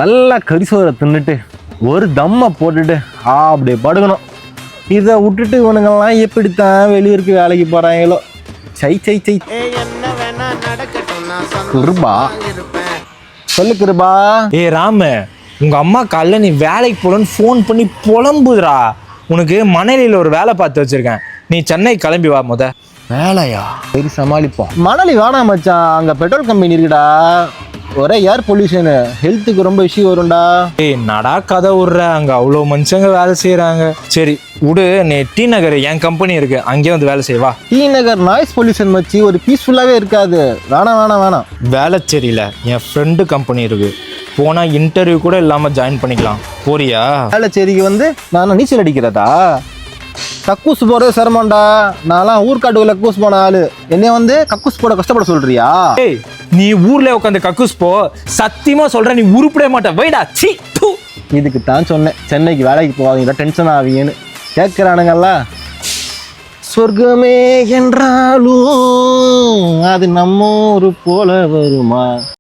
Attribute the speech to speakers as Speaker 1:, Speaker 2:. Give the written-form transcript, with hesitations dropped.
Speaker 1: நல்லா கரிசோரை தின்னுட்டு ஒரு தம்மை போட்டுட்டு அப்படியே படுக்கணும். இதை விட்டுட்டு இவனுங்கெல்லாம் எப்படித்தான் வெளியூருக்கு வேலைக்கு போகிறாங்களோ. சை சை சை. கிருபா சொல்லு கிருபா.
Speaker 2: ராமு, உங்க அம்மா காலைல நீ வேலைக்கு போலன்னு ஃபோன் பண்ணி புலம்புதுரா. உனக்கு மணலியில் ஒரு வேலை பார்த்து வச்சிருக்கேன், நீ சென்னை கிளம்பி வா.
Speaker 1: வேலையா? சரி சமாளிப்போம். மணலி வேணாம் மச்சான், அங்கே பெட்ரோல் கம்பெனி இருக்குடா, ஒரே ஏர் பொல்யூஷனு, ஹெல்த்துக்கு ரொம்ப இஷ்யூ வரும்டா.
Speaker 2: நடா கதை விட்ற, அங்கே அவ்வளோ மனுஷங்க வேலை செய்கிறாங்க. சரி விடு, நீ டி நகர் என் கம்பெனி இருக்கு, அங்கேயே வந்து வேலை செய்வா.
Speaker 1: டி நகர் நாய்ஸ் பொல்யூஷன் வச்சு ஒரு பீஸ்ஃபுல்லாகவே இருக்காது. வேணாம் வேணாம் வேணாம்.
Speaker 2: வேலைச்சேரியில் என் ஃப்ரெண்டு கம்பெனி இருக்கு, போனால் இன்டர்வியூ கூட இல்லாமல் ஜாயின் பண்ணிக்கலாம். போறியா?
Speaker 1: வேலைச்சேரிக்கு வந்து நான் நீச்சல் அடிக்கிறதா? கக்கூஸ் போறது சிரமம்டா. நான்லாம் ஊர்காட்டுக்குள்ள கக்கூஸ் போன ஆளு, என்னைய வந்து கக்கூஸ் போட கஷ்டப்பட சொல்றியா?
Speaker 2: நீ ஊர்ல உட்காந்து கக்கூஸ் போ, சத்தியமா சொல்ற நீ உருப்படவே மாட்ட. வைடா சீ.
Speaker 1: இதுக்கு தான் சொன்னேன் சென்னைக்கு வேலைக்கு போகாதீங்க, டென்ஷன் ஆவீங்கன்னு. கேட்கிறானுங்கல்ல. சொர்க்கமே என்றாலும் அது நம்ம ஊரு போல வருமா?